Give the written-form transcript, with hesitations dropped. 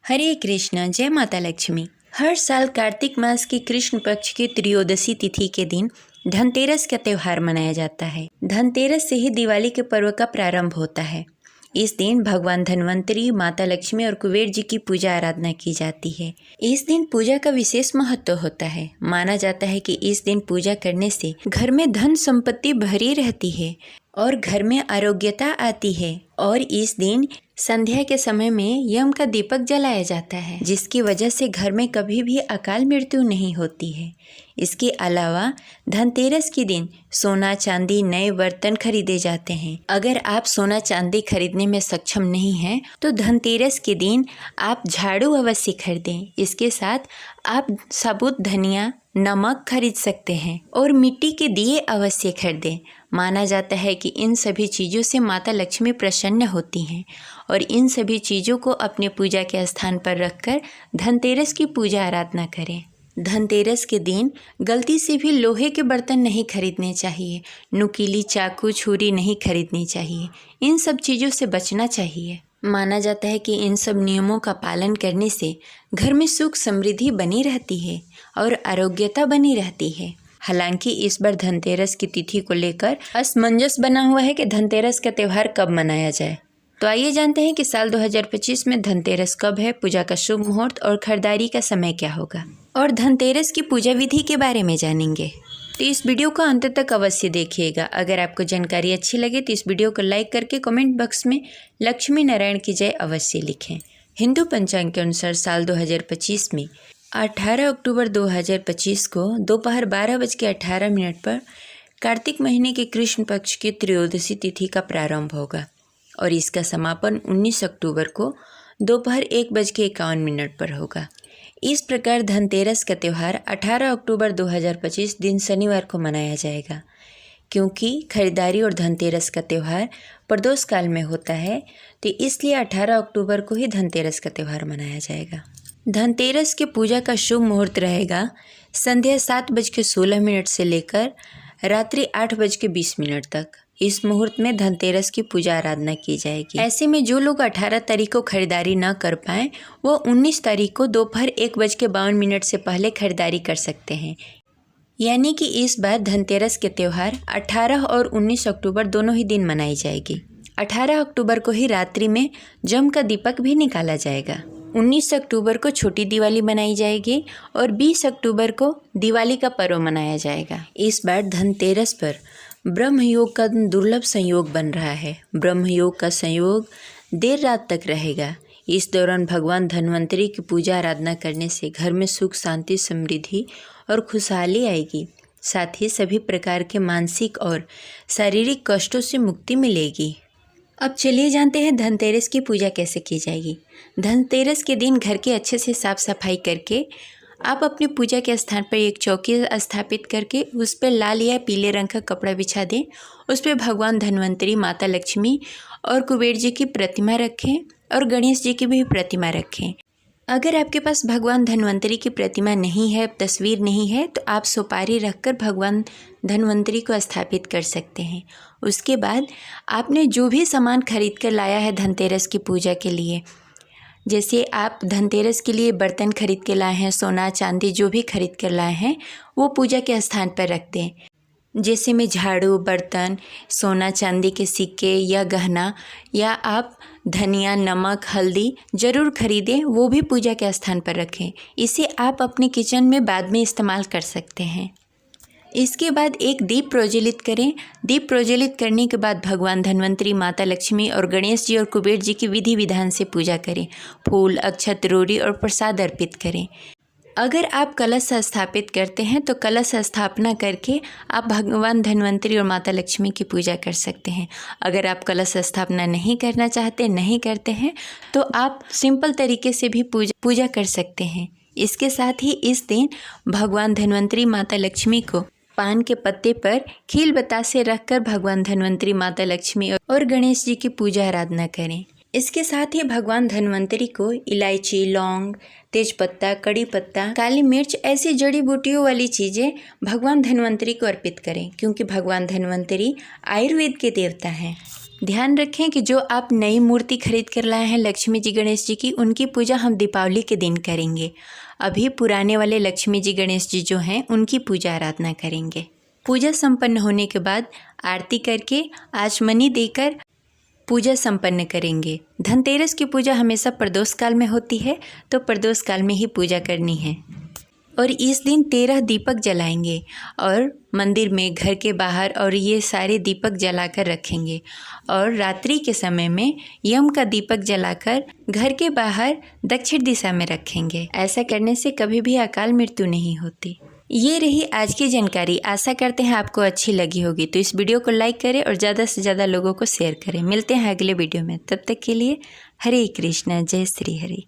हरे कृष्ण। जय माता लक्ष्मी। हर साल कार्तिक मास की कृष्ण पक्ष की त्रयोदशी तिथि के दिन धनतेरस का त्यौहार मनाया जाता है। धनतेरस से ही दिवाली के पर्व का प्रारंभ होता है। इस दिन भगवान धन्वंतरी, माता लक्ष्मी और कुबेर जी की पूजा आराधना की जाती है। इस दिन पूजा का विशेष महत्व होता है। माना जाता है कि इस दिन पूजा करने से घर में धन संपत्ति भरी रहती है और घर में आरोग्यता आती है। और इस दिन संध्या के समय में यम का दीपक जलाया जाता है, जिसकी वजह से घर में कभी भी अकाल मृत्यु नहीं होती है। इसके अलावा धनतेरस के दिन सोना चांदी, नए बर्तन खरीदे जाते हैं। अगर आप सोना चांदी खरीदने में सक्षम नहीं हैं तो धनतेरस के दिन आप झाड़ू अवश्य खरीदें। इसके साथ आप साबुत धनिया, नमक खरीद सकते हैं और मिट्टी के दिए अवश्य खरीदें। माना जाता है कि इन सभी चीज़ों से माता लक्ष्मी प्रसन्न होती हैं और इन सभी चीज़ों को अपने पूजा के स्थान पर रखकर धनतेरस की पूजा आराधना करें। धनतेरस के दिन गलती से भी लोहे के बर्तन नहीं खरीदने चाहिए। नुकीली चाकू, छुरी नहीं खरीदनी चाहिए। इन सब चीज़ों से बचना चाहिए। माना जाता है कि इन सब नियमों का पालन करने से घर में सुख समृद्धि बनी रहती है और आरोग्यता बनी रहती है। हालांकि इस बार धनतेरस की तिथि को लेकर असमंजस बना हुआ है कि धनतेरस का त्यौहार कब मनाया जाए। तो आइए जानते हैं कि साल 2025 में धनतेरस कब है, पूजा का शुभ मुहूर्त और खरीदारी का समय क्या होगा, और धनतेरस की पूजा विधि के बारे में जानेंगे। तो इस वीडियो को अंत तक अवश्य देखिएगा। अगर आपको जानकारी अच्छी लगे तो इस वीडियो को लाइक करके कमेंट बॉक्स में लक्ष्मी नारायण की जय अवश्य लिखें। हिंदू पंचांग के अनुसार साल 2025 में 18 अक्टूबर 2025 को दोपहर 12:18 पर कार्तिक महीने के कृष्ण पक्ष की त्रयोदशी तिथि का प्रारंभ होगा और इसका समापन 19 अक्टूबर को दोपहर 1:51 पर होगा। इस प्रकार धनतेरस का त्यौहार 18 अक्टूबर 2025 दिन शनिवार को मनाया जाएगा। क्योंकि खरीदारी और धनतेरस का त्यौहार प्रदोष काल में होता है, तो इसलिए 18 अक्टूबर को ही धनतेरस का त्यौहार मनाया जाएगा। धनतेरस की पूजा का शुभ मुहूर्त रहेगा संध्या 7:16 से लेकर रात्रि 8:20 तक। इस मुहूर्त में धनतेरस की पूजा आराधना की जाएगी। ऐसे में जो लोग 18 तारीख को खरीदारी न कर पाएँ वो 19 तारीख को दोपहर 1:52 से पहले खरीदारी कर सकते हैं। यानी कि इस बार धनतेरस के त्यौहार 18 और 19 अक्टूबर दोनों ही दिन मनाई जाएगी। 18 अक्टूबर को ही रात्रि में जम का दीपक भी निकाला जाएगा। 19 अक्टूबर को छोटी दिवाली मनाई जाएगी और 20 अक्टूबर को दिवाली का पर्व मनाया जाएगा। इस बार धनतेरस पर ब्रह्म योग का दुर्लभ संयोग बन रहा है। ब्रह्म योग का संयोग देर रात तक रहेगा। इस दौरान भगवान धन्वंतरी की पूजा आराधना करने से घर में सुख, शांति, समृद्धि और खुशहाली आएगी। साथ ही सभी प्रकार के मानसिक और शारीरिक कष्टों से मुक्ति मिलेगी। अब चलिए जानते हैं धनतेरस की पूजा कैसे की जाएगी। धनतेरस के दिन घर के अच्छे से साफ सफाई करके आप अपनी पूजा के स्थान पर एक चौकी स्थापित करके उस पर लाल या पीले रंग का कपड़ा बिछा दें। उस पर भगवान धन्वंतरी, माता लक्ष्मी और कुबेर जी की प्रतिमा रखें और गणेश जी की भी प्रतिमा रखें। अगर आपके पास भगवान धन्वंतरी की प्रतिमा नहीं है, तस्वीर नहीं है, तो आप सुपारी रखकर भगवान धन्वंतरी को स्थापित कर सकते हैं। उसके बाद आपने जो भी सामान खरीद कर लाया है धनतेरस की पूजा के लिए, जैसे आप धनतेरस के लिए बर्तन खरीद के लाए हैं, सोना चांदी जो भी खरीद कर लाए हैं, वो पूजा के स्थान पर रखते हैं। जैसे में झाड़ू, बर्तन, सोना चांदी के सिक्के या गहना, या आप धनिया, नमक, हल्दी ज़रूर खरीदें, वो भी पूजा के स्थान पर रखें। इसे आप अपने किचन में बाद में इस्तेमाल कर सकते हैं। इसके बाद एक दीप प्रज्वलित करें। दीप प्रज्वलित करने के बाद भगवान धन्वंतरी, माता लक्ष्मी और गणेश जी और कुबेर जी की विधि विधान से पूजा करें। फूल, अक्षत, रोड़ी और प्रसाद अर्पित करें। अगर आप कलश स्थापित करते हैं तो कलश स्थापना करके आप भगवान धन्वंतरी और माता लक्ष्मी की पूजा कर सकते हैं। अगर आप कलश स्थापना नहीं करना चाहते, नहीं करते हैं, तो आप सिंपल तरीके से भी पूजा कर सकते हैं। इसके साथ ही इस दिन भगवान धन्वंतरी, माता लक्ष्मी को पान के पत्ते पर खील बतासे रखकर भगवान धन्वंतरी, माता लक्ष्मी और गणेश जी की पूजा आराधना करें। इसके साथ ही भगवान धन्वंतरी को इलायची, लौंग, तेजपत्ता, कड़ी पत्ता, काली मिर्च ऐसी जड़ी बूटियों वाली चीज़ें भगवान धन्वंतरी को अर्पित करें, क्योंकि भगवान धन्वंतरी आयुर्वेद के देवता हैं। ध्यान रखें कि जो आप नई मूर्ति खरीद कर लाए हैं लक्ष्मी जी गणेश जी की, उनकी पूजा हम दीपावली के दिन करेंगे। अभी पुराने वाले लक्ष्मी जी गणेश जी जो हैं उनकी पूजा आराधना करेंगे। पूजा संपन्न होने के बाद आरती करके आचमनी देकर पूजा संपन्न करेंगे। धनतेरस की पूजा हमेशा प्रदोष काल में होती है, तो प्रदोष काल में ही पूजा करनी है। और इस दिन 13 दीपक जलाएंगे और मंदिर में, घर के बाहर और ये सारे दीपक जलाकर रखेंगे। और रात्रि के समय में यम का दीपक जलाकर घर के बाहर दक्षिण दिशा में रखेंगे। ऐसा करने से कभी भी अकाल मृत्यु नहीं होती। ये रही आज की जानकारी। आशा करते हैं आपको अच्छी लगी होगी। तो इस वीडियो को लाइक करें और ज़्यादा से ज़्यादा लोगों को शेयर करें। मिलते हैं अगले वीडियो में, तब तक के लिए हरे कृष्णा, जय श्री हरि।